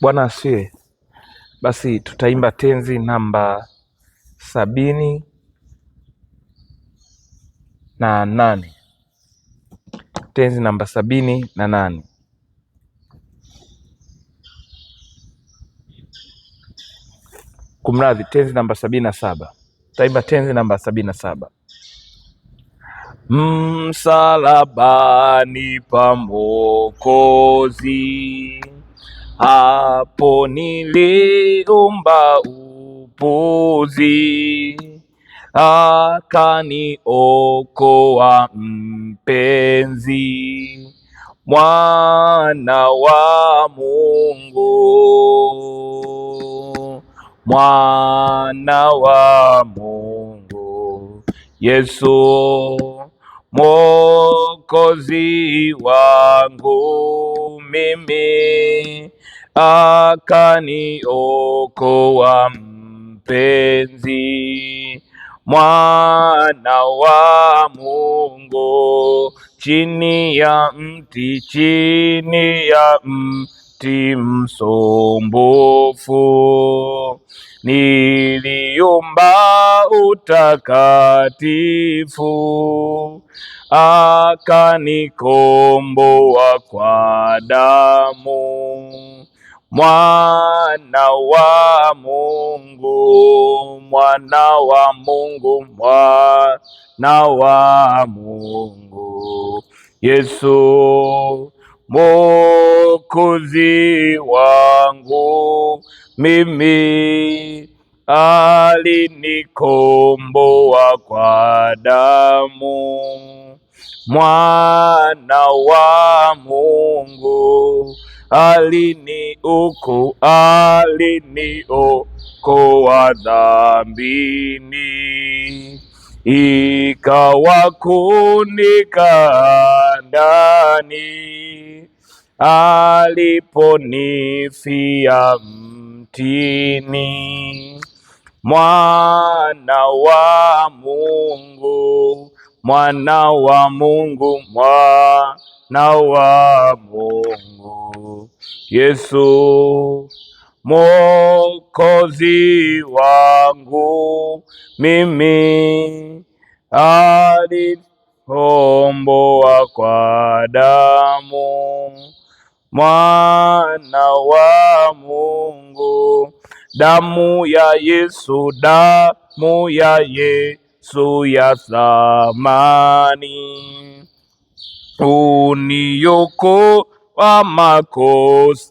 Bwana asifiwe. Basi tutaimba tenzi namba 78. Tenzi namba 78. Kumradhi, tenzi namba 77. Tutaimba tenzi namba 77. Msalabani pa Mwokozi, hapo niliomba upozi, akaniokoa mpenzi, mwana wa Mungu, mwana wa Mungu, Yesu Mwokozi wangu mimi, akaniokoa mpenzi, mwana wa Mungu, chini ya mti msumbufu, niliomba utakatifu, akanikomboa kwa damu, mwana wa Mungu, mwana wa Mungu, mwana wa Mungu, Yesu Mwokozi wangu mimi, alinikomboa kwa damu, mwana wa Mungu, aliniokoa dhambini, ikawa kunikaa ndani, aliponifia mtini, mwana wa Mungu, mwana wa Mungu, mwana wa Mungu, Yesu Mwokozi wangu mimi, alikomboa kwa damu, mwana wa Mungu, damu ya Yesu, damu ya Yesu ya thamani, uniokoa makosani,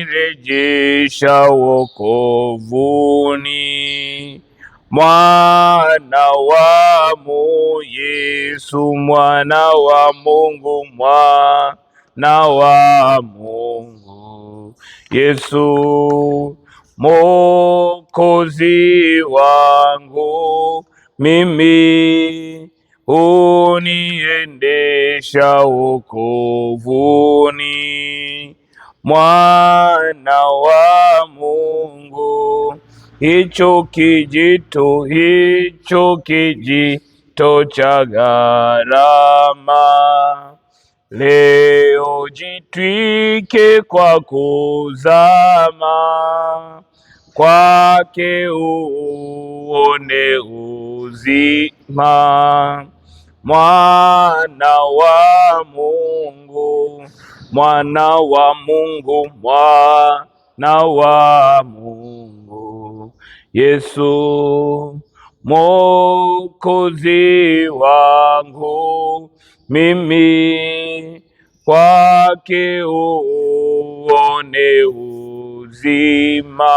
unirejesha wokovuni, mwana wa Yesu, mwana wa Mungu, mwana wa Mungu, Yesu Mwokozi wangu mimi, uniendesha wokovuni, mwana wa Mungu, hicho kijito cha gharama, leo jitwike kwa kuzama, kwake uone uzima, mwana wa Mungu, mwana wa Mungu, mwana wa Mungu, Yesu Mwokozi wangu mimi, kwake uone uzima,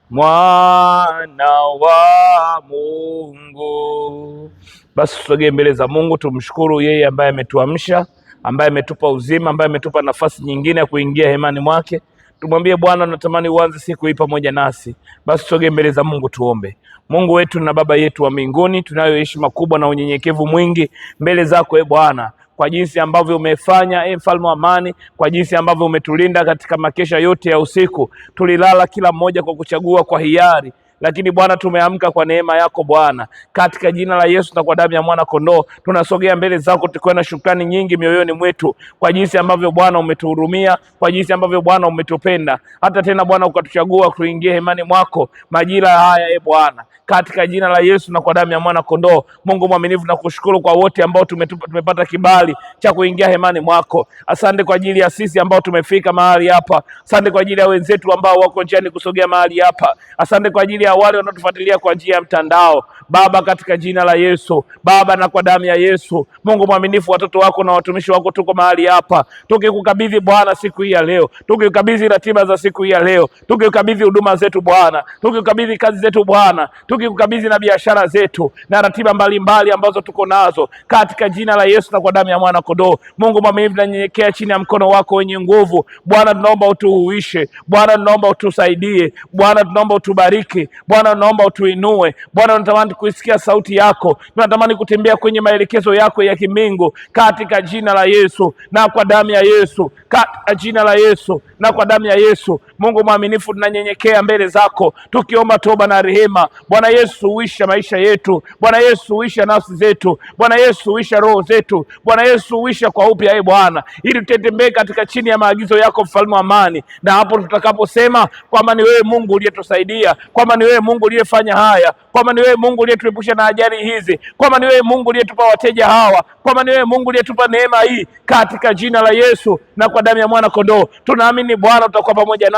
mwana wa Mungu. Basi tusogee mbele za Mungu, tumshukuru yeye ambaye ametuamsha, ambaye ametupa uzima, ambaye ametupa nafasi nyingine ya kuingia hemani mwake. Tumwambie Bwana, natamani uanze siku hii pamoja nasi. Basi tusogee mbele za Mungu tuombe. Mungu wetu na Baba yetu wa mbinguni, tunayo heshima kubwa na unyenyekevu mwingi mbele zako Bwana, kwa jinsi ambavyo umefanya mfalme wa amani, kwa jinsi ambavyo umetulinda katika makesha yote ya usiku. Tulilala kila mmoja kwa kuchagua kwa hiari, lakini Bwana tumeamka kwa neema yako Bwana, katika jina la Yesu na kwa damu ya mwana kondoo tunasogea mbele zako tukiwa na shukrani nyingi mioyoni mwetu kwa jinsi ambavyo Bwana umetuhurumia, kwa jinsi ambavyo Bwana umetupenda, hata tena Bwana ukatuchagua kuingia hemani mwako majira haya Bwana, katika jina la Yesu na kwa damu ya mwana kondoo. Mungu mwaminifu, na kushukuru kwa wote ambao tumepata kibali cha kuingia hemani mwako. Asante kwa ajili ya sisi ambao tumefika mahali hapa. Asante kwa ajili ya wenzetu ambao wako njiani kusogea mahali hapa. Asante kwa ajili ya wale wanaotufuatilia kwa njia ya mtandao. Baba, katika jina la Yesu, Baba, na kwa damu ya Yesu, Mungu mwaminifu, watoto wako na watumishi wako tuko mahali hapa, tukikukabidhi Bwana siku hii ya leo, tukikukabidhi ratiba za siku hii ya leo, tukikukabidhi huduma zetu Bwana, tukikukabidhi kazi zetu Bwana, tukikukabidhi na biashara zetu na ratiba mbalimbali ambazo tuko nazo, katika jina la Yesu na kwa damu ya mwana kondoo. Mungu mwaminifu, tunanyenyekea chini ya mkono wako wenye nguvu Bwana, tunaomba utuhuishe Bwana, tunaomba utusaidie Bwana, tunaomba utubariki Bwana, tunaomba utuinue Bwana. Tunatamani kuisikia sauti yako, tunatamani kutembea kwenye maelekezo yako ya kimbingu, katika jina la Yesu na kwa damu ya Yesu, katika jina la Yesu na kwa damu ya Yesu. Mungu mwaminifu, tunanyenyekea mbele zako tukiomba toba na rehema Bwana Yesu. Uisha maisha yetu Bwana Yesu, uisha nafsi zetu Bwana Yesu, uisha roho zetu Bwana Yesu, uisha kwa upya Bwana, ili tutembee katika chini ya maagizo yako, mfalme wa amani. Na hapo tutakaposema kwamba ni wewe Mungu uliyetusaidia, kwamba ni wewe Mungu uliyefanya haya, kwamba ni wewe Mungu uliyetuepusha na ajali hizi, kwamba ni wewe Mungu uliyetupa wateja hawa, kwamba ni wewe Mungu uliyetupa neema hii, katika jina la Yesu na kwa damu ya mwana kondoo, tunaamini Bwana utakuwa pamoja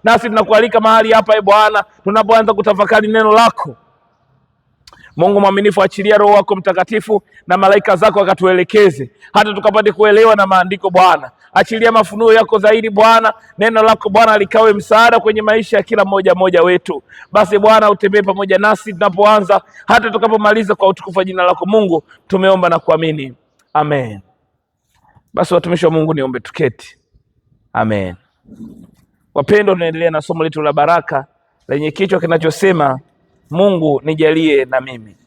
nasi tunakualika mahali hapa Bwana, tunapoanza kutafakari neno lako. Mungu mwaminifu, achilia Roho wako Mtakatifu na malaika zako akatuelekeze hata tukapate kuelewa na maandiko Bwana. Achilia mafunuo yako zaidi Bwana, neno lako Bwana likawe msaada kwenye maisha ya kila mmoja wetu. Basi Bwana utembee pamoja nasi tunapoanza hata tukapomaliza, kwa utukufu wa jina lako Mungu tumeomba na kuamini, amen. Basi watumishi wa Mungu, niombe tuketi. Amen. Wapendwa, tunaendelea na somo letu la baraka lenye kichwa kinachosema Mungu nijalie na mimi.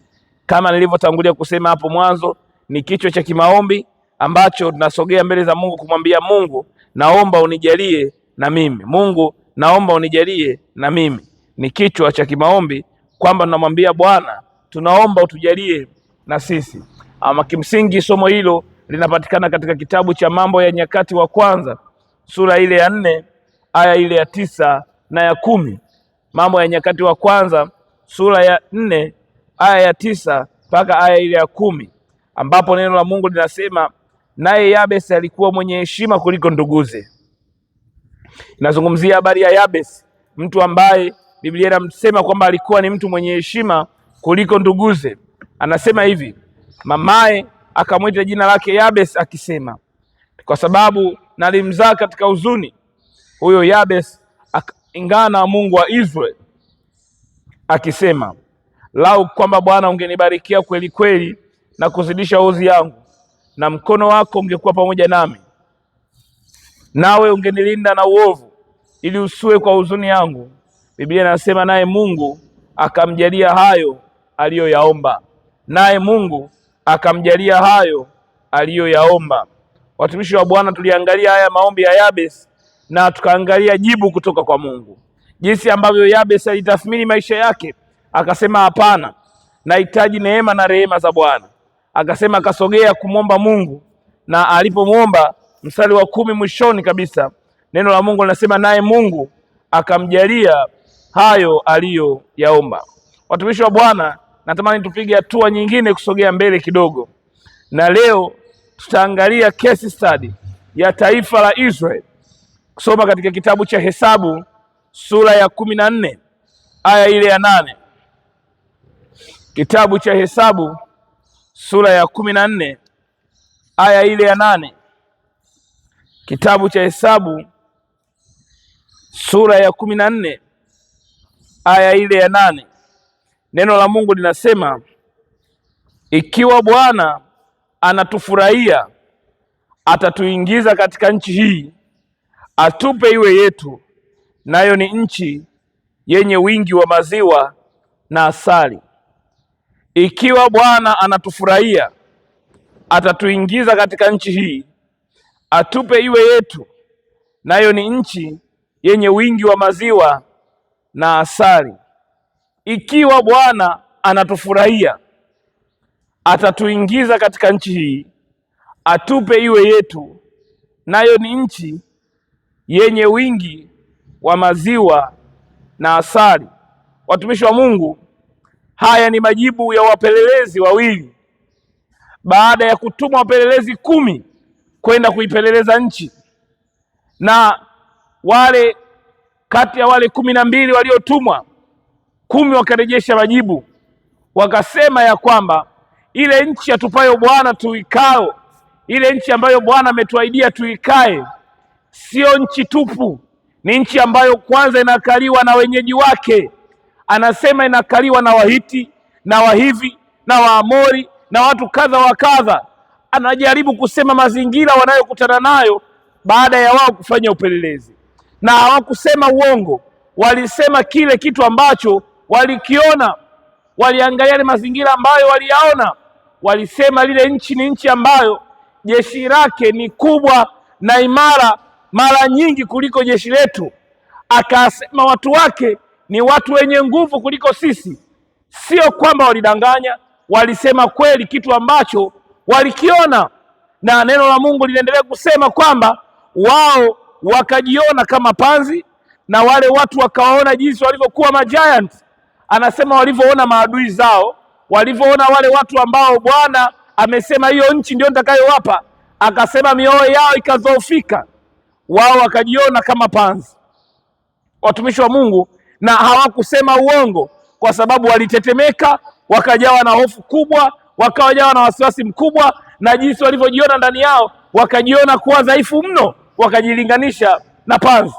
Kama nilivyotangulia kusema hapo mwanzo, ni kichwa cha kimaombi ambacho tunasogea mbele za Mungu kumwambia Mungu, naomba unijalie na mimi. Mungu, naomba unijalie na mimi. Ni kichwa cha kimaombi kwamba tunamwambia Bwana, tunaomba utujalie na sisi. Ama kimsingi somo hilo linapatikana katika kitabu cha Mambo ya Nyakati wa Kwanza sura ile ya 4 aya ile ya 9 na ya 10. Mambo ya Nyakati wa Kwanza sura ya 4 aya ya 9 mpaka aya ile ya 10, ambapo neno la Mungu linasema, naye Yabesi alikuwa mwenye heshima kuliko nduguze. Inazungumzia habari ya Yabesi, mtu ambaye Biblia inamsema kwamba alikuwa ni mtu mwenye heshima kuliko nduguze. Anasema hivi, mamaye akamwita jina lake Yabesi akisema, kwa sababu nalimzaa katika huzuni. Huyo Yabesi akaingana na Mungu wa Israeli akisema, lau kwamba Bwana ungenibarikia kweli kweli na kuzidisha uzi yangu, na mkono wako ungekuwa pamoja nami, nawe ungenilinda na uovu, ili usiwe kwa huzuni yangu. Biblia inasema naye Mungu akamjalia hayo aliyoyaomba. Naye Mungu akamjalia hayo aliyoyaomba. Watumishi wa Bwana, tuliangalia haya maombi ya Yabesi na tukaangalia jibu kutoka kwa Mungu, jinsi ambavyo Yabesi alitathmini maisha yake, akasema hapana, nahitaji neema na rehema za Bwana. Akasema, akasogea kumwomba Mungu, na alipomwomba, mstari wa 10 mwishoni kabisa, neno la Mungu linasema naye Mungu akamjalia hayo aliyoyaomba. Watumishi wa Bwana, natamani tupige hatua nyingine kusogea mbele kidogo, na leo tutaangalia case study ya taifa la Israeli, kusoma katika kitabu cha Hesabu sura ya 14 aya ile ya 8. Kitabu cha Hesabu sura ya 14 aya ile ya 8. Kitabu cha Hesabu sura ya 14 aya ile ya 8. Neno la Mungu linasema, ikiwa Bwana anatufurahia, atatuingiza katika nchi hii, atupe iwe yetu, nayo ni nchi yenye wingi wa maziwa na asali. Ikiwa Bwana anatufurahia, atatuingiza katika nchi hii, atupe iwe yetu, nayo ni nchi yenye wingi wa maziwa na asali. ikiwa Bwana anatufurahia, atatuingiza katika nchi hii, atupe iwe yetu, nayo ni nchi yenye wingi wa maziwa na asali. Watumishi wa Mungu, haya ni majibu ya wapelelezi wawili baada ya kutumwa wapelelezi 10 kwenda kuipeleleza nchi, na wale kati ya wale 12 waliotumwa 10 wakarejesha majibu, wakasema ya kwamba ile nchi atupayo Bwana tuikao, ile nchi ambayo Bwana ametuahidia tuikae, sio nchi tupu, ni nchi ambayo kwanza inakaliwa na wenyeji wake. Anasema inakaliwa na Wahiti na Wahivi na Waamori na watu kadha wa kadha. Anajaribu kusema mazingira wanayokutana nayo baada ya wao kufanya upelelezi, na hawakusema uongo, walisema kile kitu ambacho walikiona. Waliangalia ile mazingira ambayo waliyaona, walisema lile nchi ni nchi ambayo jeshi lake ni kubwa na imara mara nyingi kuliko jeshi letu. Akasema watu wake ni watu wenye nguvu kuliko sisi. Sio kwamba walidanganya, walisema kweli kitu ambacho walikiona, na neno la Mungu linaendelea kusema kwamba wao wakajiona kama panzi na wale watu wakawaona jinsi walivyokuwa majiant. Anasema walivyoona maadui zao, walivyoona wale watu ambao Bwana amesema hiyo nchi ndio nitakayowapa, akasema mioyo yao ikadhoofika, wao wakajiona kama panzi. Watumishi wa Mungu, na hawakusema uongo, kwa sababu walitetemeka, wakajawa na hofu kubwa, wakajawa na wasiwasi mkubwa, na jinsi walivyojiona ndani yao wakajiona kuwa dhaifu mno, wakajilinganisha na panzi.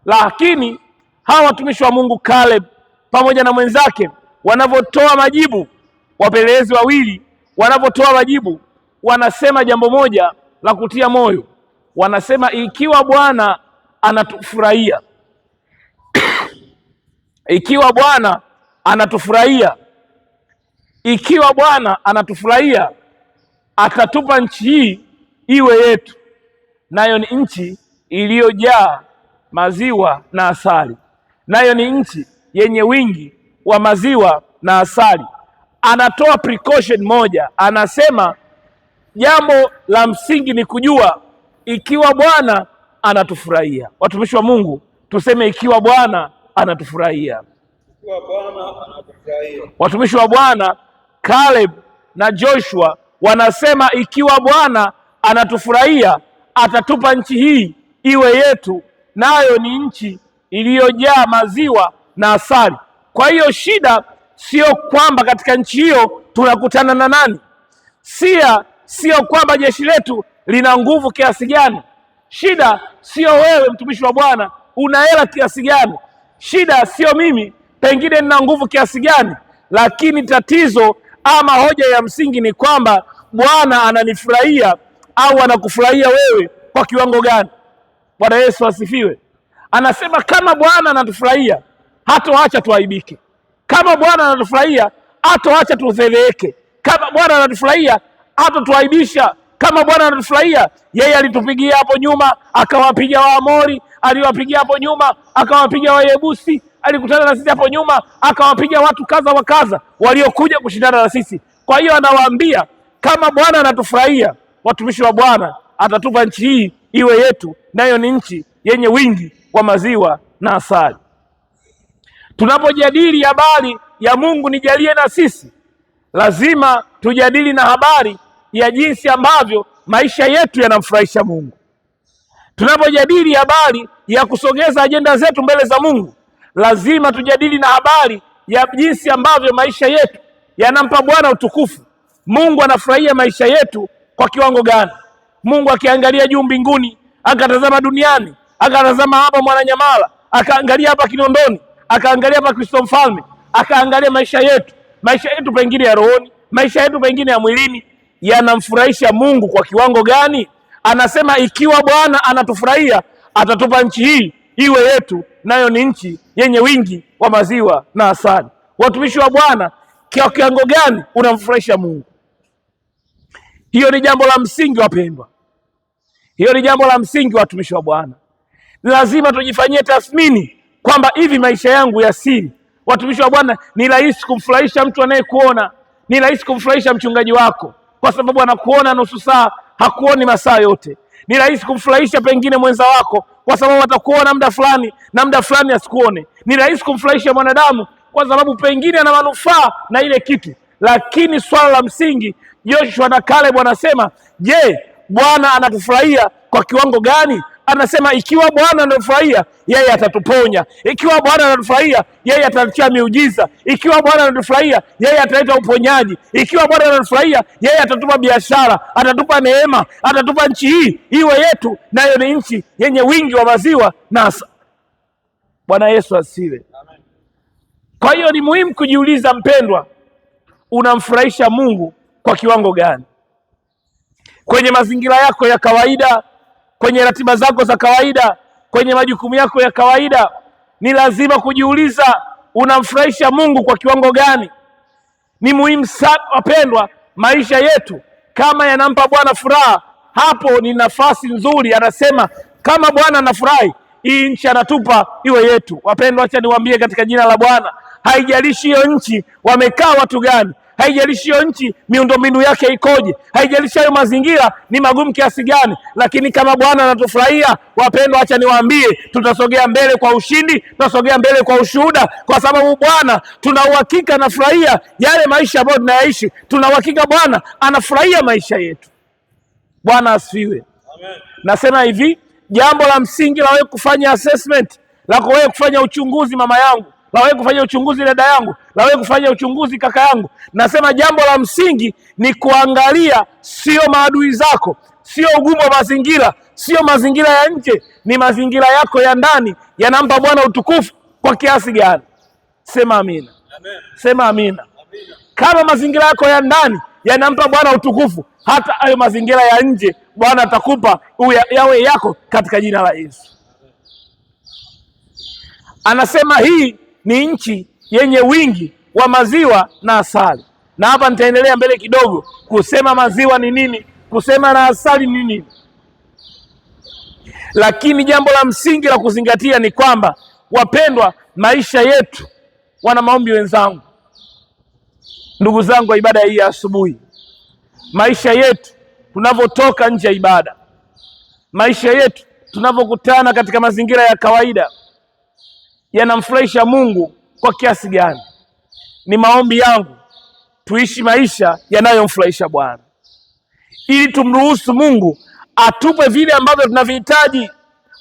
Lakini hawa watumishi wa Mungu Caleb pamoja na mwenzake wanavyotoa majibu, wapelelezi wawili wanavyotoa majibu, wanasema jambo moja la kutia moyo. Wanasema ikiwa Bwana anatufurahia ikiwa Bwana anatufurahia, ikiwa Bwana anatufurahia, atatupa nchi hii iwe yetu, nayo ni nchi iliyojaa maziwa na asali, nayo ni nchi yenye wingi wa maziwa na asali. Anatoa precaution moja, anasema jambo la msingi ni kujua ikiwa Bwana anatufurahia. Watumishi wa Mungu, tuseme ikiwa Bwana anatufurahia. Watumishi wa Bwana Caleb na Joshua wanasema ikiwa Bwana anatufurahia, atatupa nchi hii iwe yetu, nayo ni nchi iliyojaa maziwa na asali. Kwa hiyo shida sio kwamba katika nchi hiyo tunakutana na nani, sio kwamba jeshi letu lina nguvu kiasi gani. Shida sio wewe mtumishi wa Bwana una hela kiasi gani. Shida sio mimi pengine nina nguvu kiasi gani, lakini tatizo ama hoja ya msingi ni kwamba Bwana ananifurahia au anakufurahia wewe kwa kiwango gani? Bwana Yesu asifiwe. Anasema kama Bwana anatufurahia, hatoacha tuaibike. Kama Bwana anatufurahia, hatoacha tudheleeke. Kama Bwana anatufurahia, hatotuaibisha. Kama Bwana anatufurahia, yeye alitupigia hapo nyuma akawapiga Waamori, aliwapigia hapo nyuma akawapiga Wayebusi, alikutana na sisi hapo nyuma akawapiga watu kadha wa kadha waliokuja kushindana na sisi. Kwa hiyo anawaambia kama Bwana anatufurahia, watumishi wa Bwana, atatupa nchi hii iwe yetu, nayo ni nchi yenye wingi wa maziwa na asali. Tunapojadili habari ya Mungu nijalie na sisi, lazima tujadili na habari ya jinsi ambavyo maisha yetu yanamfurahisha Mungu. Tunapojadili habari ya kusogeza ajenda zetu mbele za Mungu, lazima tujadili na habari ya jinsi ambavyo maisha yetu yanampa Bwana utukufu. Mungu anafurahia maisha yetu kwa kiwango gani? Mungu akiangalia juu mbinguni, akatazama duniani, akatazama hapa Mwananyamala, akaangalia hapa Kinondoni, akaangalia hapa Kristo Mfalme, akaangalia maisha yetu pengine ya rohoni, maisha yetu pengine ya mwilini, yanamfurahisha Mungu kwa kiwango gani? Anasema ikiwa Bwana anatufurahia, atatupa nchi hii iwe yetu, nayo ni nchi yenye wingi wa maziwa na asali. Watumishi wa Bwana, kwa kiwango gani unamfurahisha Mungu? Hiyo ni jambo la msingi wapendwa. Hiyo ni jambo la msingi watumishi wa Bwana. Lazima tujifanyie tathmini kwamba hivi maisha yangu ya siri Watumishi wa Bwana, ni rahisi kumfurahisha mtu anayekuona, ni rahisi kumfurahisha mchungaji wako kwa sababu anakuona nusu saa, hakuoni masaa yote. Ni rahisi kumfurahisha pengine mwenza wako kwa sababu atakuona muda fulani na muda fulani asikuone. Ni rahisi kumfurahisha mwanadamu kwa sababu pengine ana manufaa na ile kitu. Lakini swala la msingi, Joshua na Caleb wanasema, je, Bwana anatufurahia kwa kiwango gani? Anasema ikiwa Bwana anatufurahia, yeye atatuponya. Ikiwa Bwana anatufurahia, yeye atatutia miujiza. Ikiwa Bwana anatufurahia, yeye ataleta uponyaji. Ikiwa Bwana anatufurahia, yeye atatupa biashara, atatupa neema, atatupa nchi hii iwe yetu, nayo ni nchi yenye wingi wa maziwa na asali. Bwana Yesu asifiwe. Kwa hiyo ni muhimu kujiuliza, mpendwa, unamfurahisha Mungu kwa kiwango gani? Kwenye mazingira yako ya kawaida, kwenye ratiba zako za kawaida, kwenye majukumu yako ya kawaida, ni lazima kujiuliza unamfurahisha Mungu kwa kiwango gani? Ni muhimu sana wapendwa, maisha yetu kama yanampa Bwana furaha, hapo ni nafasi nzuri. Anasema kama Bwana anafurahi, hii nchi anatupa iwe yetu. Wapendwa, acha niwaambie katika jina la Bwana, haijalishi hiyo nchi wamekaa watu gani, haijalishi hiyo nchi miundombinu yake ikoje, haijalishi hayo mazingira ni magumu kiasi gani, lakini kama Bwana anatufurahia, wapendwa, acha niwaambie, tutasogea mbele kwa ushindi, tutasogea mbele kwa ushuhuda, kwa sababu Bwana tuna uhakika anafurahia yale maisha ambayo tunayaishi. Tuna uhakika Bwana anafurahia maisha yetu. Bwana asifiwe. Amen. Nasema hivi, jambo la msingi la wewe kufanya assessment, la wewe kufanya uchunguzi mama yangu, la wewe kufanya uchunguzi dada yangu, la wewe kufanya uchunguzi kaka yangu, nasema jambo la msingi ni kuangalia sio maadui zako, sio ugumu wa mazingira, sio mazingira ya nje, ni mazingira yako ya ndani yanampa Bwana utukufu kwa kiasi gani. Sema amina. Amen. Sema amina. Amina. Kama mazingira yako ya ndani yanampa Bwana utukufu, hata hayo mazingira ya nje Bwana atakupa yawe yako katika jina la Yesu. Anasema hii ni nchi yenye wingi wa maziwa na asali. Na hapa nitaendelea mbele kidogo kusema maziwa ni nini, kusema na asali ni nini. Lakini jambo la msingi la kuzingatia ni kwamba, wapendwa, maisha yetu, wana maombi wenzangu, ndugu zangu wa ibada hii ya asubuhi, maisha yetu tunavyotoka nje ya ibada, maisha yetu tunavyokutana katika mazingira ya kawaida, yanamfurahisha Mungu kwa kiasi gani? Ni maombi yangu tuishi maisha yanayomfurahisha Bwana, ili tumruhusu Mungu atupe vile ambavyo tunavihitaji.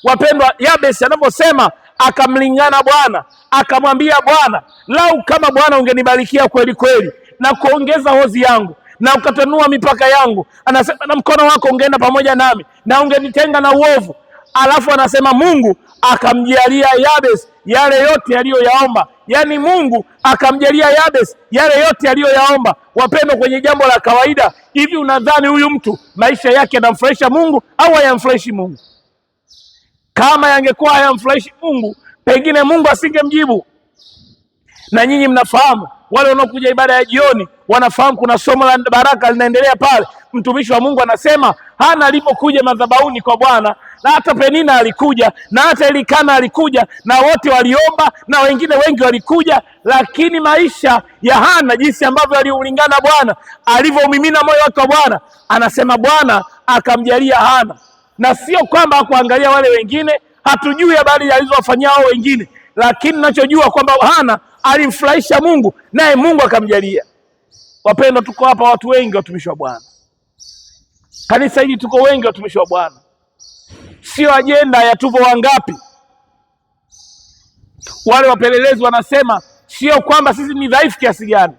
Wapendwa, Yabesi anaposema akamlingana Bwana, akamwambia Bwana, lau kama Bwana ungenibarikia kweli kweli na kuongeza hozi yangu na ukatanua mipaka yangu, anasema na mkono wako ungeenda pamoja nami na ungenitenga na uovu. Alafu anasema Mungu akamjalia Yabesi yale yote aliyoyaomba. Yaani Mungu akamjalia Yabesi yale yote aliyoyaomba. Wapendwa, kwenye jambo la kawaida hivi, unadhani huyu mtu maisha yake yanamfurahisha Mungu au hayamfurahishi Mungu? Kama yangekuwa hayamfurahishi Mungu, pengine Mungu asingemjibu. Na nyinyi mnafahamu, wale wanaokuja ibada ya jioni wanafahamu kuna somo la baraka linaendelea pale. Mtumishi wa Mungu anasema Hana alipokuja madhabahuni kwa Bwana, na hata Penina alikuja, na hata Elikana alikuja, na wote waliomba, na wengine wengi walikuja, lakini maisha ya Hana, jinsi ambavyo aliulingana Bwana, alivyomimina moyo wake kwa Bwana, anasema Bwana akamjalia Hana. Na sio kwamba hakuangalia wale wengine, hatujui habari alizowafanyia hao wengine, lakini ninachojua kwamba Hana alimfurahisha Mungu, naye Mungu akamjalia. Wapendwa, tuko hapa watu wengi watumishi wa Bwana. Kanisa hili tuko wengi watumishi wa Bwana. Sio ajenda ya tupo wangapi. Wale wapelelezi wanasema sio kwamba sisi ni dhaifu kiasi gani.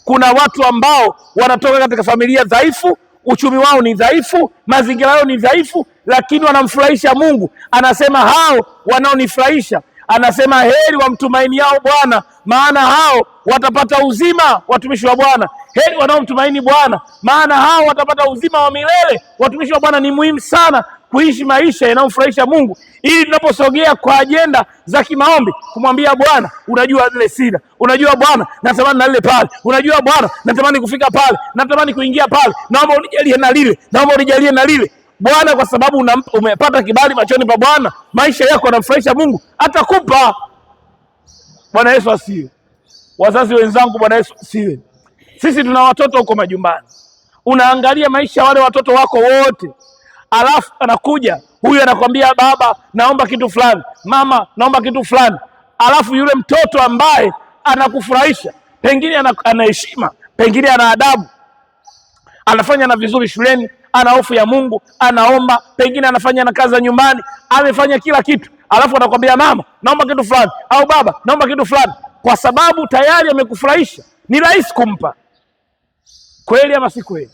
Kuna watu ambao wanatoka katika familia dhaifu, uchumi wao ni dhaifu, mazingira yao ni dhaifu, lakini wanamfurahisha Mungu. Anasema hao wanaonifurahisha, anasema heri wamtumainiao Bwana, maana hao watapata uzima. Watumishi wa Bwana, heri wanaomtumaini Bwana, maana hao watapata uzima wa milele. Watumishi wa Bwana, ni muhimu sana kuishi maisha yanayomfurahisha Mungu, ili tunaposogea kwa ajenda za kimaombi kumwambia Bwana, unajua zile sida, unajua Bwana natamani na lile pale, unajua Bwana natamani kufika pale, natamani kuingia pale, naomba unijalie na lile, naomba unijalie na lile. Bwana, kwa sababu umepata kibali machoni pa Bwana, maisha yako yanamfurahisha Mungu, atakupa. Bwana Yesu asifiwe. Wazazi wenzangu, Bwana Yesu asifiwe. Sisi tuna watoto huko majumbani, unaangalia maisha ya wale watoto wako wote, alafu anakuja huyu anakwambia baba naomba kitu fulani, mama naomba kitu fulani, alafu yule mtoto ambaye anakufurahisha, pengine ana heshima, pengine ana adabu, anafanya na vizuri shuleni, ana hofu ya Mungu, anaomba, pengine anafanya na kazi za nyumbani, amefanya kila kitu, alafu anakwambia mama naomba kitu fulani, au baba naomba kitu fulani, kwa sababu tayari amekufurahisha. Ni rahisi kumpa. Kweli ama si kweli?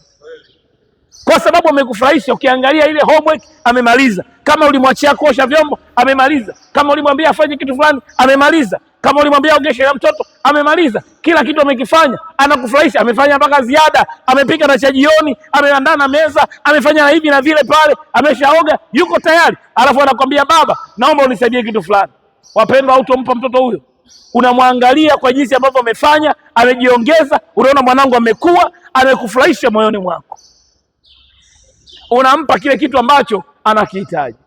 Kwa sababu amekufurahisha. Ukiangalia ile homework amemaliza, kama ulimwachia kuosha vyombo amemaliza, kama ulimwambia afanye kitu fulani amemaliza, kama ulimwambia ogeshe na mtoto amemaliza. Kila kitu amekifanya, anakufurahisha. Amefanya mpaka ziada, amepika na cha jioni, ameandaa na meza, amefanya na hivi na vile pale, ameshaoga, yuko tayari. Alafu anakwambia baba naomba unisaidie kitu fulani. Wapendwa, hautompa mtoto huyo. Unamwangalia kwa jinsi ambavyo amefanya, amejiongeza, unaona mwanangu amekuwa, amekufurahisha moyoni mwako. Unampa kile kitu ambacho anakihitaji.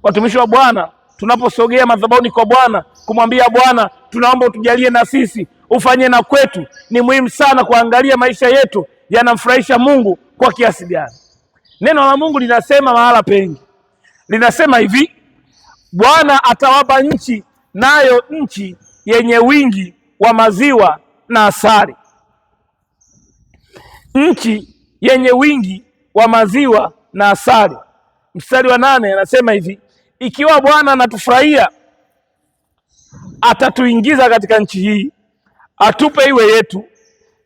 Watumishi wa Bwana, tunaposogea madhabahuni kwa Bwana kumwambia Bwana tunaomba utujalie na sisi ufanye na kwetu, ni muhimu sana kuangalia maisha yetu yanamfurahisha Mungu kwa kiasi gani. Neno la Mungu linasema mahala pengi, linasema hivi, Bwana atawapa nchi, nayo nchi yenye wingi wa maziwa na asali. Nchi yenye wingi wa maziwa na asali. Mstari wa 8 anasema hivi, ikiwa Bwana anatufurahia, atatuingiza katika nchi hii, atupe iwe yetu,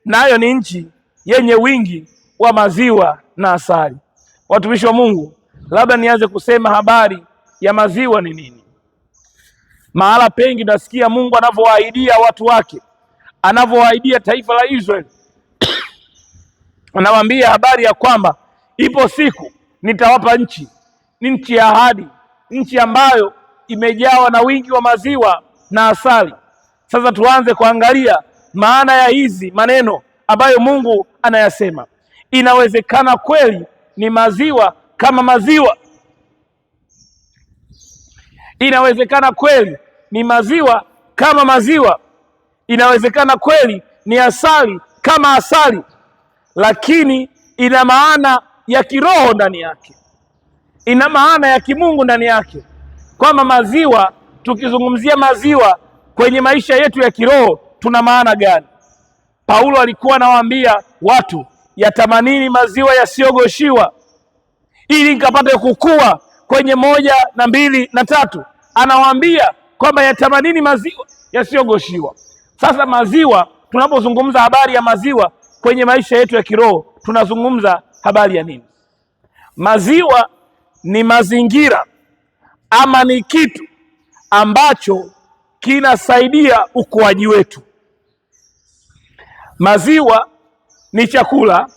nayo ni nchi yenye wingi wa maziwa na asali. Watumishi wa Mungu, labda nianze kusema habari ya maziwa ni nini. Mahala pengi nasikia Mungu anavyowaahidia watu wake, anavyowaahidia taifa la Israeli. Anawaambia habari ya kwamba ipo siku nitawapa nchi, ni nchi ya ahadi, nchi ambayo imejawa na wingi wa maziwa na asali. Sasa tuanze kuangalia maana ya hizi maneno ambayo Mungu anayasema. Inawezekana kweli ni maziwa kama maziwa? Inawezekana kweli ni maziwa kama maziwa? Inawezekana kweli ni asali kama asali? Lakini ina maana ya kiroho ndani yake, ina maana ya kimungu ndani yake, kwamba maziwa, tukizungumzia maziwa kwenye maisha yetu ya kiroho tuna maana gani? Paulo alikuwa anawaambia watu, yatamanini maziwa yasiyogoshiwa ili nikapate kukua kwenye 1 na 2 na 3. Anawaambia kwamba yatamanini maziwa yasiyogoshiwa. Sasa maziwa, tunapozungumza habari ya maziwa kwenye maisha yetu ya kiroho tunazungumza habari ya nini? Maziwa ni mazingira ama ni kitu ambacho kinasaidia ukuaji wetu. Maziwa ni chakula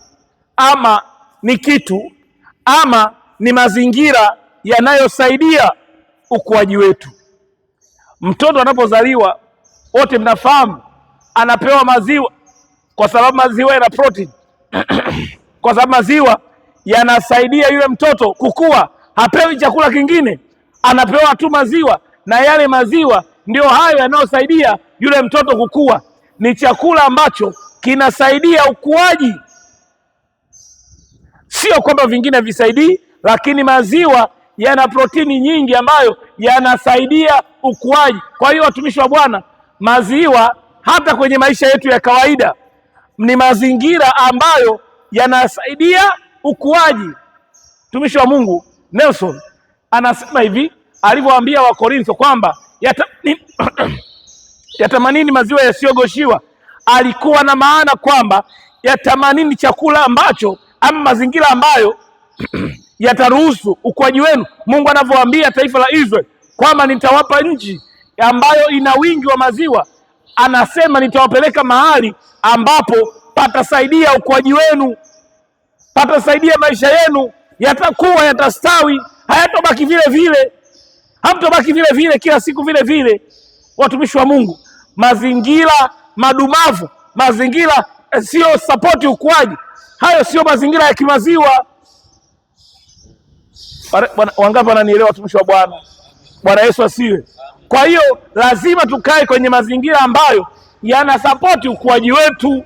ama ni kitu ama ni mazingira yanayosaidia ukuaji wetu. Mtoto anapozaliwa, wote mnafahamu, anapewa maziwa kwa sababu maziwa yana protein kwa sababu maziwa yanasaidia yule mtoto kukua. Hapewi chakula kingine, anapewa tu maziwa, na yale maziwa ndio hayo yanayosaidia yule mtoto kukua. Ni chakula ambacho kinasaidia ukuaji, sio kwamba vingine visaidii, lakini maziwa yana protini nyingi ambayo yanasaidia ukuaji. Kwa hiyo watumishi wa Bwana, maziwa hata kwenye maisha yetu ya kawaida ni mazingira ambayo yanasaidia ukuaji. Mtumishi wa Mungu Nelson anasema hivi, alivyowaambia Wakorintho kwamba yatamanini maziwa yasiyogoshiwa, alikuwa na maana kwamba yatamanini chakula ambacho ama mazingira ambayo yataruhusu ukuaji wenu. Mungu anavyowaambia taifa la Israeli kwamba nitawapa nchi ambayo ina wingi wa maziwa, anasema nitawapeleka mahali ambapo patasaidia ukuaji wenu, patasaidia maisha yenu, yatakuwa, yatastawi, hayatobaki vile vile, hamtobaki vile vile kila siku vile vile. Watumishi wa Mungu, mazingira madumavu, mazingira sio support ukuaji, hayo sio mazingira ya kimaziwa. Wangapi wananielewa watumishi wa Bwana? Bwana Yesu asiwe. Kwa hiyo lazima tukae kwenye mazingira ambayo yanasapoti ukuaji wetu.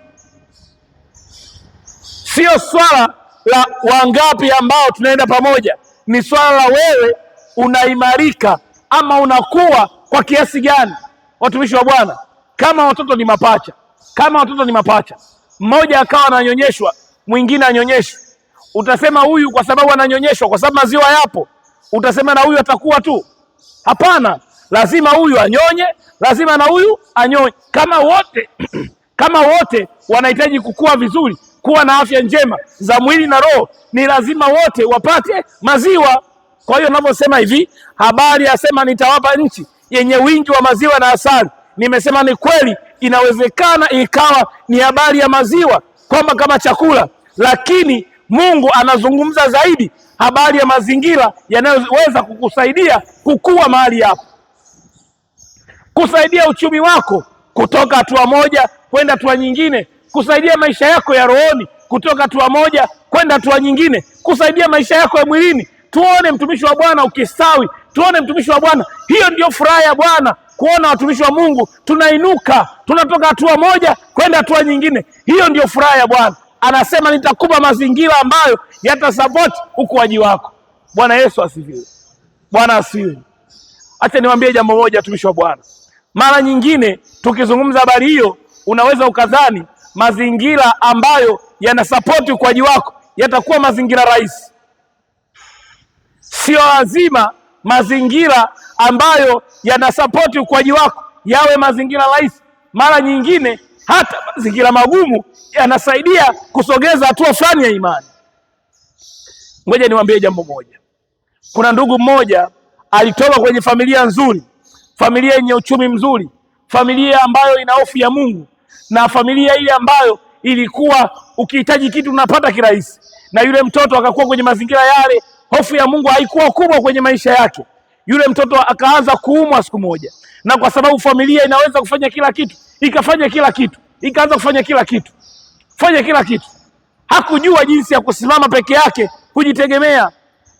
Sio swala la wangapi ambao tunaenda pamoja, ni swala la wewe unaimarika ama unakuwa kwa kiasi gani. Watumishi wa Bwana, kama watoto ni mapacha, mmoja akawa ananyonyeshwa, mwingine anyonyeshwe, utasema huyu kwa sababu ananyonyeshwa, kwa sababu maziwa yapo, utasema na huyu atakuwa tu? Hapana, lazima huyu anyonye, lazima na huyu anyonye. Kama wote wanahitaji kukua vizuri, kuwa na afya njema za mwili na roho, ni lazima wote wapate maziwa. Kwa hiyo ninavyosema hivi, habari yasema nitawapa nchi yenye wingi wa maziwa na asali, nimesema ni kweli, inawezekana ikawa ni habari ya maziwa kwamba kama chakula, lakini Mungu anazungumza zaidi habari ya mazingira yanayoweza kukusaidia kukua mahali hapo, kusaidia uchumi wako kutoka hatua moja kwenda hatua nyingine, kusaidia maisha yako ya rohoni kutoka hatua moja kwenda hatua nyingine, kusaidia maisha yako ya mwilini. Tuone mtumishi wa Bwana ukistawi, tuone mtumishi wa Bwana. Hiyo ndio furaha ya Bwana, kuona watumishi wa Mungu tunainuka, tunatoka hatua moja kwenda hatua nyingine. Hiyo ndio furaha ya Bwana. Anasema nitakupa mazingira ambayo yatasapoti ukuaji wako. Bwana Yesu asifiwe. Bwana asifiwe. Acha niwaambie jambo moja, watumishi wa Bwana. Mara nyingine tukizungumza habari hiyo, unaweza ukadhani mazingira ambayo yanasapoti ukuaji wako yatakuwa mazingira rahisi. Sio lazima mazingira ambayo yanasapoti ukuaji wako yawe mazingira rahisi. Mara nyingine hata mazingira magumu yanasaidia kusogeza hatua fulani ya imani. Ngoja niwaambie jambo moja. Kuna ndugu mmoja alitoka kwenye familia nzuri, familia yenye uchumi mzuri, familia ambayo ina hofu ya Mungu, na familia ile ambayo ilikuwa ukihitaji kitu unapata kirahisi. Na yule mtoto akakuwa kwenye mazingira yale, hofu ya Mungu haikuwa kubwa kwenye maisha yake. Yule mtoto akaanza kuumwa siku moja, na kwa sababu familia inaweza kufanya kila kitu, ikafanya kila kitu, ikaanza kufanya kila kitu. Hakujua jinsi ya kusimama peke yake, kujitegemea.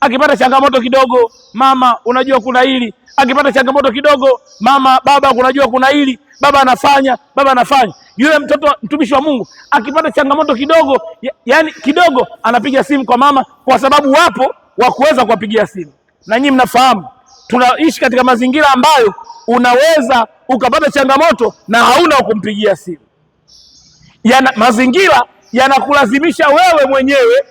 Akipata changamoto kidogo, mama unajua kuna hili. Akipata changamoto kidogo, mama, baba unajua kuna hili. Baba anafanya. Yule mtoto mtumishi wa Mungu akipata changamoto kidogo, yani kidogo, anapiga simu kwa mama, kwa sababu wapo wa kuweza kuwapigia simu. Na nyinyi mnafahamu tunaishi katika mazingira ambayo unaweza ukapata changamoto na hauna kumpigia simu. Mazingira yanakulazimisha wewe mwenyewe,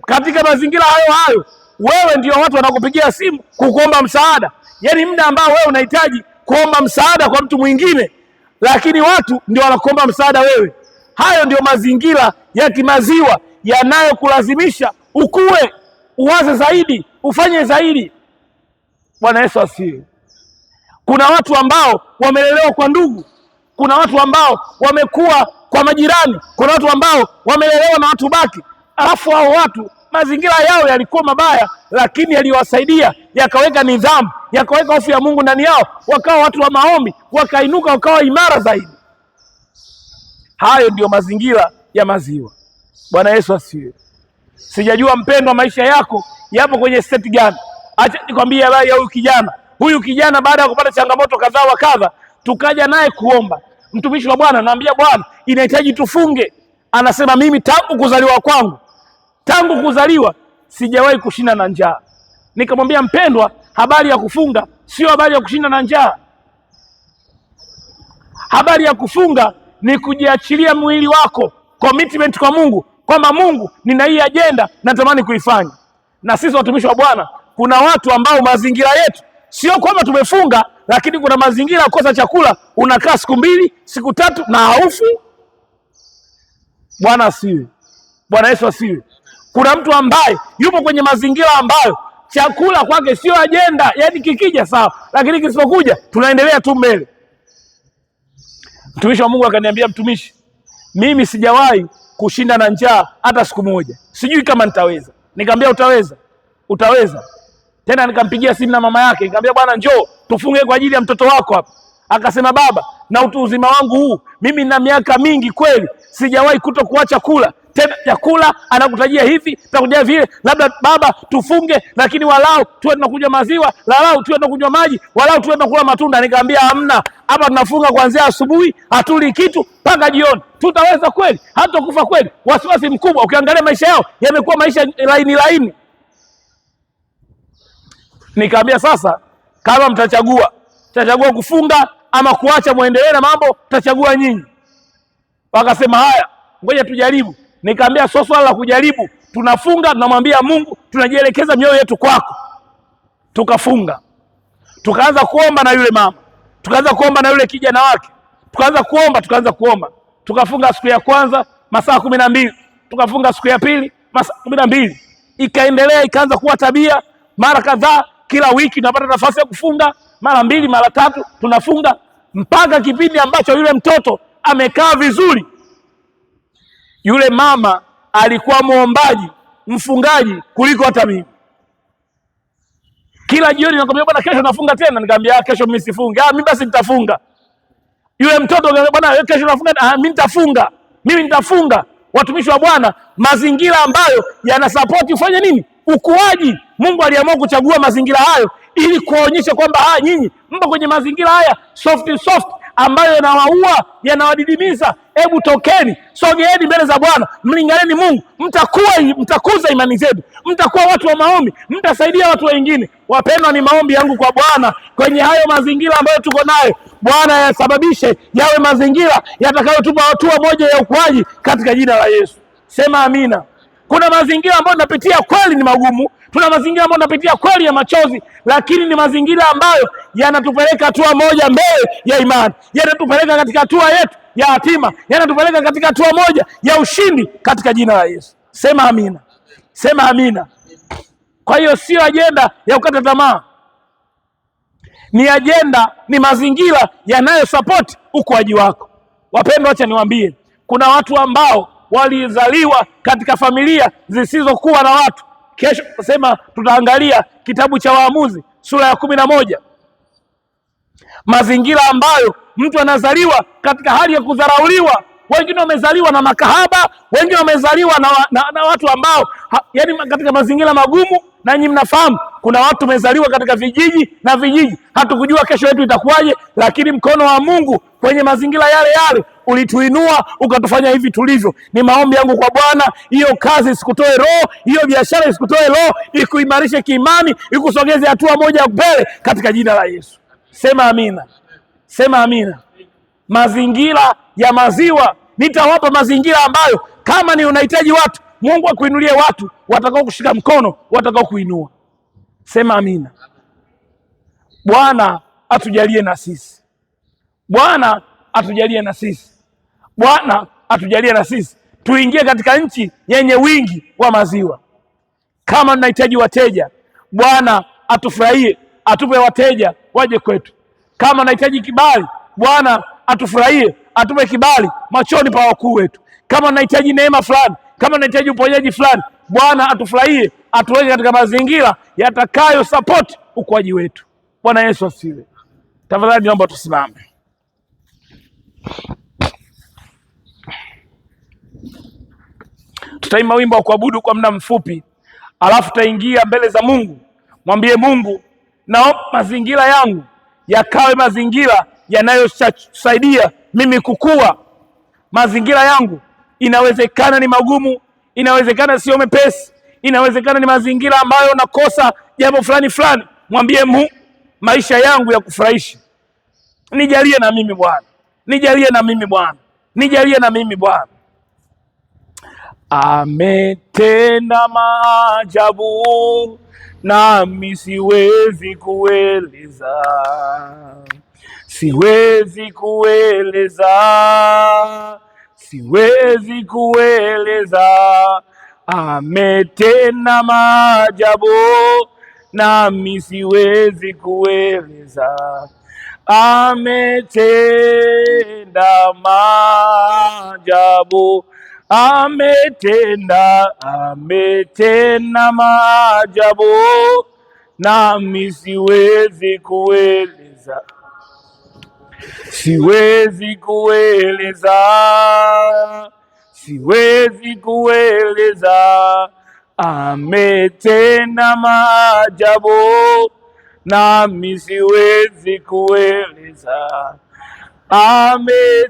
katika mazingira hayo wewe ndio watu wanakupigia simu kukuomba msaada. Yani muda ambao wewe unahitaji kuomba msaada kwa mtu mwingine, lakini watu ndio wanakuomba msaada wewe. Hayo ndio mazingira ya kimaziwa yanayokulazimisha ukue, uwaze zaidi, ufanye zaidi. Bwana Yesu asifiwe. Kuna watu ambao wamelelewa kwa ndugu, kuna watu ambao wamekuwa kwa majirani, kuna watu ambao wamelelewa na watu baki. Alafu hao watu mazingira yao yalikuwa mabaya, lakini yaliwasaidia, yakaweka nidhamu, yakaweka hofu ya Mungu ndani yao, wakawa watu wa maombi, wakainuka, wakawa imara zaidi. Hayo ndio mazingira ya maziwa. Bwana Yesu asifiwe. Sijajua mpendwa, maisha yako yapo kwenye state gani? Acha nikwambie habari ya huyu kijana baada ya kupata changamoto kadhaa wa kadha, tukaja naye kuomba. Mtumishi wa Bwana naambia, Bwana inahitaji tufunge. Anasema mimi tangu kuzaliwa sijawahi kushinda na njaa. Nikamwambia, mpendwa, habari ya kufunga sio habari ya kushinda na njaa. Habari ya kufunga ni kujiachilia mwili wako, commitment kwa Mungu, kwamba Mungu, nina hii agenda natamani kuifanya. Na sisi watumishi wa Bwana, kuna watu ambao mazingira yetu sio kwamba tumefunga, lakini kuna mazingira ya kukosa chakula, unakaa siku 2, siku 3 na haufi. Bwana asiwe. Bwana Yesu asiwe. Kuna mtu ambaye yupo kwenye mazingira ambayo chakula kwake sio agenda, yani kikija sawa, lakini kisipokuja tunaendelea tu mbele. Mtumishi wa Mungu akaniambia, mtumishi, mimi sijawahi kushinda na njaa hata siku moja, sijui kama nitaweza. Nikamwambia, utaweza. Tena nikampigia simu na mama yake, nikamwambia, bwana njoo tufunge kwa ajili ya mtoto wako hapa. Akasema, baba, na utu uzima wangu huu mimi na miaka mingi kweli sijawahi kutokuacha kula, tena chakula anakutajia hivi, tunakuja vile, labda baba tufunge, lakini walau tuwe tunakunywa maziwa, walau tuwe tunakunywa maji, walau tuwe tunakula matunda. Nikamwambia hamna, hapa tunafunga kuanzia asubuhi, hatuli kitu mpaka jioni. Tutaweza kweli? Hatakufa kweli? Wasiwasi mkubwa. Ukiangalia maisha yao yamekuwa maisha laini. Nikamwambia sasa, kama mtachagua kufunga ama kuacha muendelee na mambo, tutachagua nyinyi. Wakasema haya, ngoja tujaribu. Nikamwambia sio swala la kujaribu, tunafunga, tunamwambia Mungu, tunajielekeza mioyo yetu kwako. Tukafunga, tukaanza kuomba na yule mama, tukaanza kuomba na yule kijana wake, tukaanza kuomba. Tukafunga siku ya kwanza masaa 12, tukafunga siku ya pili masaa 12. Ikaendelea, ikaanza kuwa tabia. Mara kadhaa kila wiki tunapata nafasi ya kufunga, mara 2 mara 3 tunafunga, mpaka kipindi ambacho yule mtoto amekaa vizuri. Yule mama alikuwa muombaji, mfungaji kuliko hata mimi. Kila jioni nakwambia, bwana kesho nafunga tena. Nikamwambia kesho mimi sifunge. Mimi basi nitafunga. Yule mtoto akaniambia, bwana kesho nafunga. Mimi nitafunga. Watumishi wa Bwana, mazingira ambayo yanasapoti ufanye nini? Ukuaji. Mungu aliamua kuchagua mazingira hayo ili kuonyesha kwamba nyinyi mpo kwenye mazingira haya soft ambayo yanawaua, yanawadidimiza. Hebu tokeni, sogeeni mbele za Bwana, mlinganeni Mungu, mtakuza imani zenu, mtakuwa watu wa maombi, mtasaidia watu wengine. Wapendwa, ni maombi yangu kwa Bwana kwenye hayo mazingira ambayo tuko nayo, Bwana yasababishe yawe mazingira yatakayotupa hatua moja ya ukuaji katika jina la Yesu. Sema amina. Kuna mazingira ambayo tunapitia kweli ni magumu, tuna mazingira ambayo tunapitia kweli ya machozi, lakini ni mazingira ambayo yanatupeleka hatua moja mbele ya imani, yanatupeleka katika hatua yetu ya hatima, yanatupeleka katika hatua moja ya ushindi katika jina la Yesu. Sema amina. Sema amina. Kwa hiyo sio ajenda ya kukata tamaa, ni ajenda, ni mazingira yanayosapoti ukuaji wako. Wapendwa, acha niwaambie, kuna watu ambao walizaliwa katika familia zisizokuwa na watu. Kesho sema tutaangalia kitabu cha Waamuzi sura ya 11, mazingira ambayo mtu anazaliwa katika hali ya kudharauliwa. Wengine wamezaliwa na makahaba, wengine wamezaliwa na watu ambao yani katika mazingira magumu. Na nyinyi mnafahamu kuna watu wamezaliwa katika vijiji, hatukujua kesho yetu itakuwaje, lakini mkono wa Mungu kwenye mazingira yale ulituinua ukatufanya hivi tulivyo. Ni maombi yangu kwa Bwana, hiyo kazi isikutoe roho, hiyo biashara isikutoe roho, ikuimarishe kiimani, ikusogeze hatua moja mbele katika jina la Yesu. Sema amina. Sema amina. Mazingira ya maziwa, nitawapa mazingira ambayo kama ni unahitaji watu, Mungu akuinulie watu watakao kushika mkono, watakao kuinua. Sema amina. Bwana atujalie na sisi. Bwana atujalie na sisi. Bwana atujalie na sisi tuingie katika nchi yenye wingi wa maziwa. Kama tunahitaji wateja, Bwana atufurahie, atupe wateja waje kwetu. Kama tunahitaji kibali, Bwana atufurahie, atupe kibali machoni pa wakuu wetu. Kama tunahitaji neema fulani, kama tunahitaji uponyaji fulani, Bwana atufurahie, atuweke katika mazingira yatakayo support ukuaji wetu. Bwana Yesu asifiwe. Tafadhali naomba tusimame. Tutaimba wimbo wa kuabudu kwa muda mfupi, alafu tutaingia mbele za Mungu. Mwambie Mungu, naomba mazingira yangu yakawe mazingira yanayosaidia mimi kukua. Mazingira yangu inawezekana ni magumu, inawezekana sio mepesi, inawezekana ni mazingira ambayo nakosa jambo fulani. Mwambie Mungu, maisha yangu ya kufurahisha, nijalie na mimi Bwana, nijalie na mimi Bwana, nijalie na mimi Bwana. Ametenda maajabu nami siwezi kueleza, siwezi kueleza. Ametenda maajabu nami siwezi kueleza. Ametenda maajabu, ametenda maajabu nami siwezi kueleza, siwezi kueleza, ametenda maajabu, nami siwezi kueleza, ametenda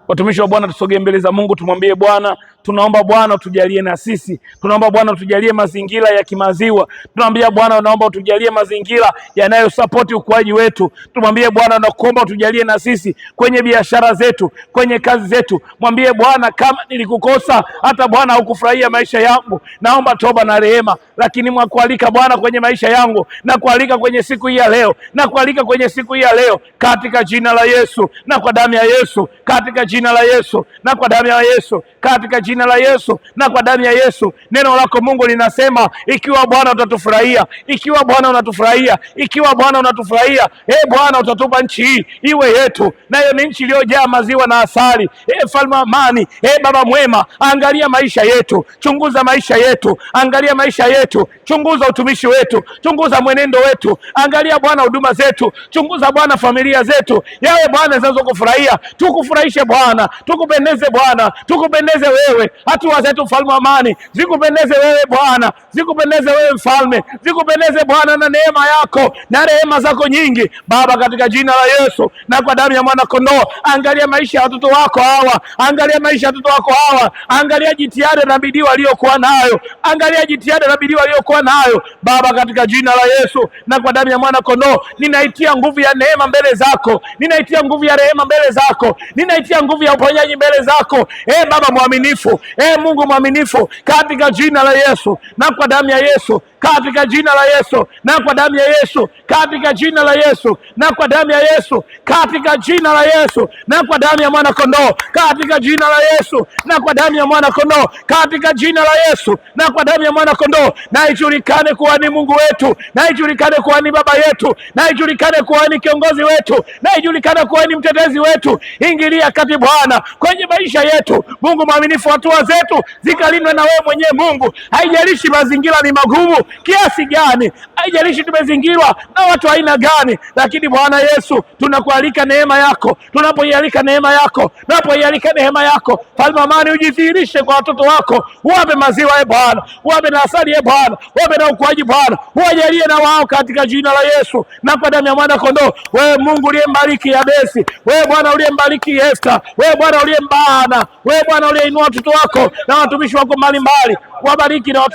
Watumishi wa Bwana, tusogee mbele za Mungu, tumwambie Bwana, tunaomba Bwana utujalie na sisi. Tunaomba Bwana utujalie mazingira ya kimaziwa. Tunaambia Bwana, naomba utujalie mazingira yanayosapoti ukuaji wetu. Tumwambie Bwana, nakuomba utujalie na sisi kwenye biashara zetu, kwenye kazi zetu. Mwambie Bwana, kama nilikukosa, hata Bwana hukufurahia maisha yangu, naomba toba na rehema. Lakini mwakualika Bwana kwenye maisha yangu, na kualika kwenye siku hii ya leo, na kualika kwenye siku hii ya leo, katika jina la Yesu na kwa damu ya Yesu, katika jina la Yesu na kwa damu ya Yesu, katika jina la Yesu na kwa damu ya Yesu. Neno lako Mungu linasema, ikiwa Bwana utatufurahia, ikiwa Bwana unatufurahia, ikiwa Bwana unatufurahia, Bwana utatupa nchi hii iwe yetu, nayo ni nchi iliyojaa maziwa na asali. Mfalme wa amani, Baba mwema, angalia maisha yetu, chunguza maisha yetu, angalia maisha yetu, chunguza utumishi wetu, chunguza mwenendo wetu, angalia Bwana huduma zetu, chunguza Bwana familia zetu, yawe Bwana zinazokufurahia. Tukufurahishe Bwana, tukupendeze Bwana, tukupendeze wewe. Hatua zetu mfalme wa amani zikupendeze wewe Bwana, zikupendeze wewe mfalme, zikupendeze Bwana na neema yako na rehema zako nyingi Baba, katika jina la Yesu na kwa damu ya mwana kondoo. Angalia maisha ya watoto wako hawa, angalia maisha ya watoto wako hawa, angalia jitihada na bidii waliokuwa nayo, angalia jitihada na bidii waliokuwa nayo Baba, katika jina la Yesu na kwa damu ya mwana kondoo. Ninaitia nguvu ya neema mbele zako, ninaitia nguvu ya rehema mbele zako, ninaitia nguvu ya uponyaji mbele zako, Baba mwaminifu, Mungu mwaminifu, katika jina la Yesu na kwa damu ya Yesu, katika jina la Yesu na kwa damu ya Yesu, katika jina la Yesu na kwa damu ya Yesu, katika jina la Yesu na kwa damu ya mwana kondoo, katika jina la Yesu na kwa damu ya mwana kondoo, katika jina la Yesu na kwa damu ya mwana kondoo. Na ijulikane kuwa ni Mungu wetu, na ijulikane kuwa ni baba yetu, na ijulikane kuwa ni kiongozi wetu, na ijulikane kuwa ni mtetezi wetu. Ingilia kati Bwana kwenye maisha yetu, Mungu mwaminifu. Hatua zetu zikalindwe na wewe mwenyewe Mungu. Haijalishi mazingira ni magumu kiasi gani, haijalishi tumezingirwa na watu aina gani, lakini Bwana Yesu, tunakualika neema yako. Tunapoialika neema yako, tunapoialika neema yako, Mfalme amani, ujidhihirishe kwa watoto wako. Uwape maziwa Bwana, uwape na asali Bwana, uwape na ukuaji Bwana, uwajalie na wao katika jina la Yesu na kwa damu ya mwana kondoo. Wewe Mungu uliyembariki Yabesi, wewe Bwana uliyembariki Esther, wewe Bwana uliyembana, wewe Bwana uliyeinua watoto wako na watumishi wako mbalimbali, wabariki na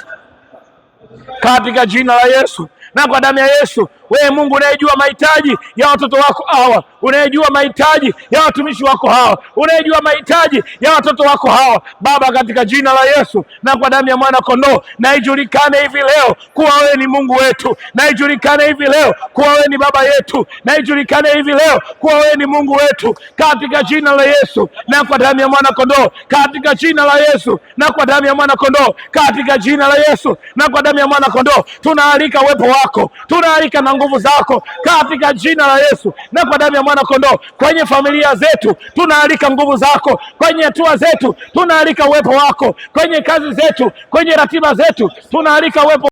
katika jina la Yesu na kwa damu ya Yesu. Wewe Mungu unayejua mahitaji ya watoto wako hawa, unayejua mahitaji ya watumishi wako hawa, unayejua mahitaji ya watoto wako hawa Baba, katika jina la Yesu na kwa damu ya mwana kondoo. Na ijulikane hivi leo kuwa wewe ni Mungu wetu, na ijulikane hivi leo kuwa wewe ni baba yetu, na ijulikane hivi leo kuwa wewe ni Mungu wetu, katika jina la Yesu na kwa damu ya mwana kondoo, katika jina la Yesu na kwa damu ya mwana kondoo, katika jina la Yesu na kwa damu ya mwana kondoo. Tunaalika uwepo wako, tunaalika na nguvu zako katika jina la Yesu na kwa damu ya mwana kondoo. Kwenye familia zetu tunaalika nguvu zako, kwenye hatua zetu tunaalika uwepo wako, kwenye kazi zetu, kwenye ratiba zetu tunaalika uwepo